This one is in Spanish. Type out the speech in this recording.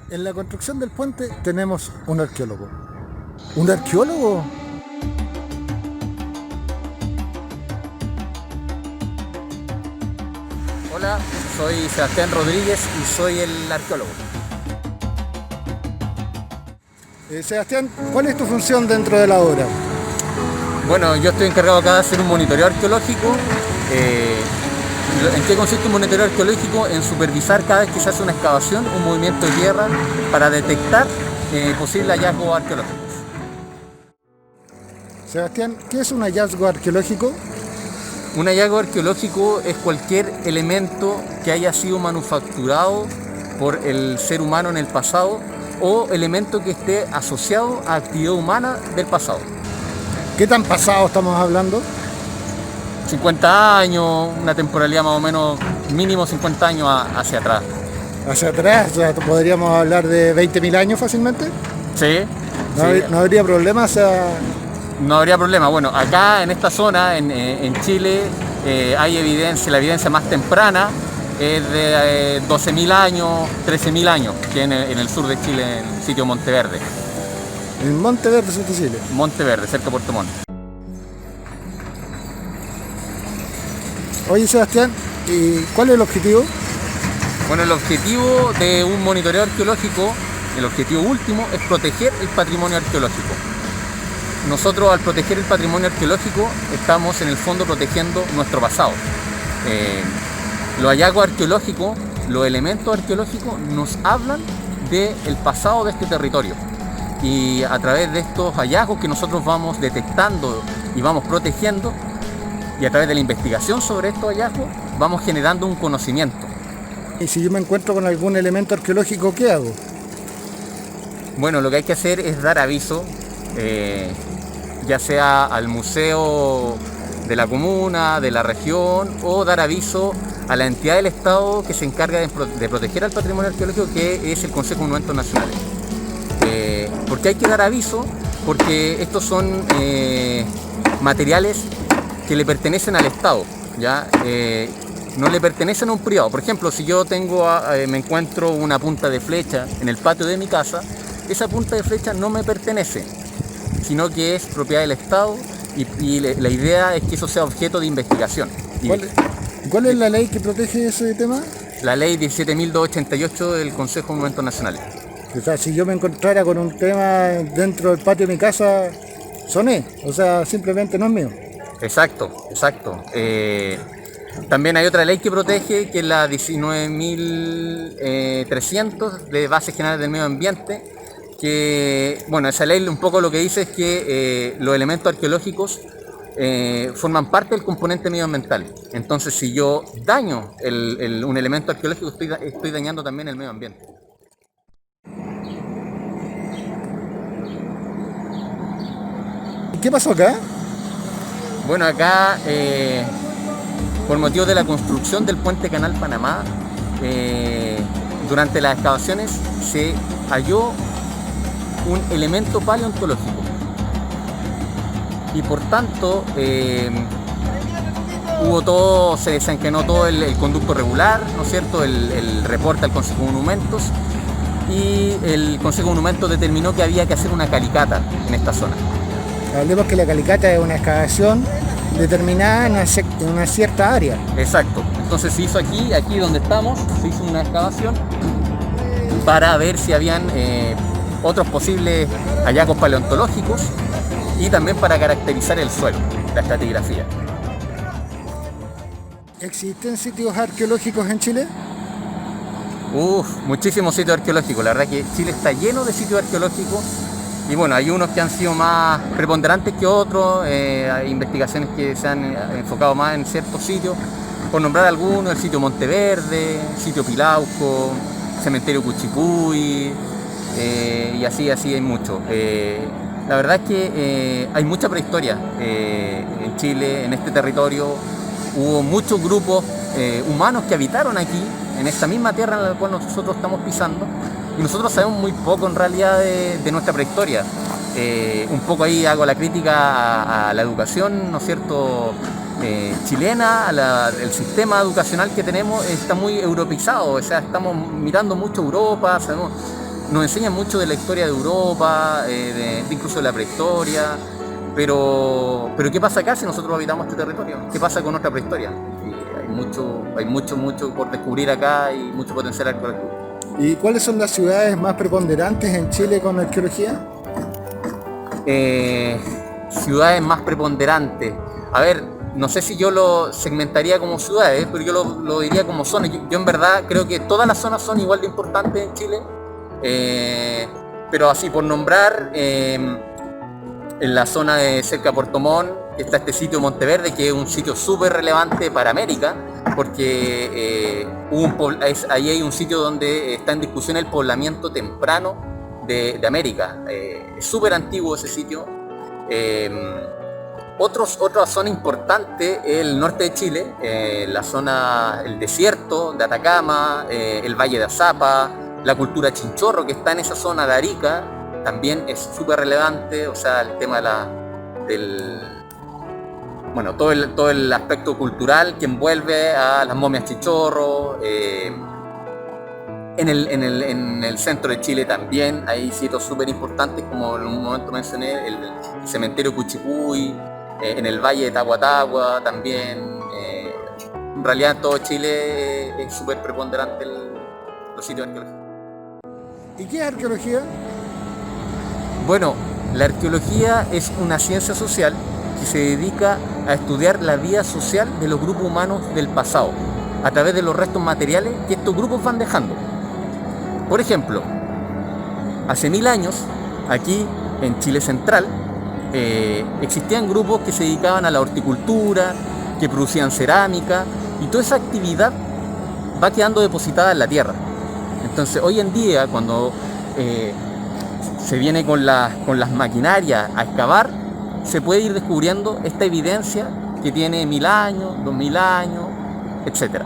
En la construcción del puente tenemos un arqueólogo. ¿Un arqueólogo? Hola, soy Sebastián Rodríguez y soy el arqueólogo. Sebastián, ¿cuál es tu función dentro de la obra? Bueno, yo estoy encargado acá de hacer un monitoreo arqueológico. ¿En qué consiste un monitoreo arqueológico? En supervisar cada vez que se hace una excavación, un movimiento de tierra, para detectar posibles hallazgos arqueológicos. Sebastián, ¿qué es un hallazgo arqueológico? Un hallazgo arqueológico es cualquier elemento que haya sido manufacturado por el ser humano en el pasado o elemento que esté asociado a actividad humana del pasado. ¿Qué tan pasado estamos hablando? 50 años, una temporalidad más o menos mínimo 50 años hacia atrás. Hacia atrás, o sea, podríamos hablar de 20.000 años fácilmente. Sí, No, sí. no habría problema, o sea, No habría problema. Bueno, acá en esta zona, en Chile, hay evidencia, la evidencia más temprana es de 12.000 años, 13.000 años, que en el sur de Chile, en el sitio Monteverde. en Monteverde, sur de Chile. Monteverde, cerca de Puerto Montt. Oye, Sebastián, ¿y cuál es el objetivo? Bueno, el objetivo de un monitoreo arqueológico, el objetivo último, es proteger el patrimonio arqueológico. Nosotros, al proteger el patrimonio arqueológico, estamos en el fondo protegiendo nuestro pasado. Los hallazgos arqueológicos, los elementos arqueológicos nos hablan del pasado de este territorio. Y a través de estos hallazgos que nosotros vamos detectando y vamos protegiendo, y a través de la investigación sobre estos hallazgos, vamos generando un conocimiento. Y si yo me encuentro con algún elemento arqueológico, ¿qué hago? Bueno, lo que hay que hacer es dar aviso, ya sea al museo de la comuna, de la región, o dar aviso a la entidad del Estado que se encarga de proteger al patrimonio arqueológico, que es el Consejo de Monumentos Nacionales. ¿Por qué hay que dar aviso? Porque estos son materiales que le pertenecen al Estado, ¿ya? No le pertenecen a un privado. Por ejemplo, si yo me encuentro una punta de flecha en el patio de mi casa, esa punta de flecha no me pertenece, sino que es propiedad del Estado y la idea es que eso sea objeto de investigación. ¿Cuál es la ley que protege ese tema? La ley 17.288 del Consejo de Monumentos Nacionales. O sea, si yo me encontrara con un tema dentro del patio de mi casa, soné, o sea, simplemente no es mío. Exacto, exacto. También hay otra ley que protege, que es la 19.300 de Bases Generales del Medio Ambiente, que, bueno, esa ley un poco lo que dice es que los elementos arqueológicos forman parte del componente medioambiental. Entonces, si yo daño un elemento arqueológico, estoy dañando también el medio ambiente. ¿Y qué pasó acá? Bueno, acá, por motivo de la construcción del puente Canal Panamá, durante las excavaciones se halló un elemento paleontológico y por tanto se desencadenó todo el conducto regular, ¿no es cierto?, el reporte al Consejo de Monumentos, y el Consejo de Monumentos determinó que había que hacer una calicata en esta zona. Hablemos que la calicata es una excavación determinada en una cierta área. Exacto, entonces se hizo aquí donde estamos, se hizo una excavación para ver si habían otros posibles hallazgos paleontológicos y también para caracterizar el suelo, la estratigrafía. ¿Existen sitios arqueológicos en Chile? Muchísimos sitios arqueológicos, la verdad que Chile está lleno de sitios arqueológicos y bueno, hay unos que han sido más preponderantes que otros, hay investigaciones que se han enfocado más en ciertos sitios, por nombrar algunos, el sitio Monteverde, el sitio Pilauco, cementerio Cuchicuy, y así hay mucho. La verdad es que hay mucha prehistoria en Chile, en este territorio. Hubo muchos grupos humanos que habitaron aquí, en esta misma tierra en la cual nosotros estamos pisando, y nosotros sabemos muy poco en realidad de nuestra prehistoria. Un poco ahí hago la crítica a la educación, ¿no es cierto?, chilena, el sistema educacional que tenemos está muy europeizado, o sea, estamos mirando mucho Europa, sabemos nos enseñan mucho de la historia de Europa, incluso de la prehistoria, pero ¿qué pasa acá si nosotros habitamos este territorio? ¿Qué pasa con nuestra prehistoria? Y hay mucho por descubrir acá y mucho potencial arqueológico. ¿Y cuáles son las ciudades más preponderantes en Chile con arqueología? Ciudades más preponderantes. A ver, no sé si yo lo segmentaría como ciudades, pero yo lo diría como zonas. Yo en verdad creo que todas las zonas son igual de importantes en Chile, pero así por nombrar, en la zona de cerca de Puerto Montt está este sitio Monteverde, que es un sitio súper relevante para América, porque ahí hay un sitro donde está en discusión el poblamiento temprano de América. Es súper antiguo ese sitio. Otra zona importante es el norte de Chile, la zona, el desierto de Atacama, el Valle de Azapa, la cultura chinchorro que está en esa zona de Arica, también es súper relevante, o sea, el tema todo el aspecto cultural que envuelve a las momias chinchorro. En el centro de Chile también hay sitios súper importantes, como en un momento mencioné, el cementerio Cuchicuy, en el valle de Tahuatahua también. En realidad en todo Chile es súper preponderante los sitios arqueológicos. ¿Y qué es arqueología? Bueno, la arqueología es una ciencia social que se dedica a estudiar la vida social de los grupos humanos del pasado, a través de los restos materiales que estos grupos van dejando. Por ejemplo, hace 1000 años, aquí en Chile Central, existían grupos que se dedicaban a la horticultura, que producían cerámica, y toda esa actividad va quedando depositada en la tierra. Entonces, hoy en día, cuando se viene con las maquinarias a excavar, se puede ir descubriendo esta evidencia que tiene 1000 años, 2000 años, etc.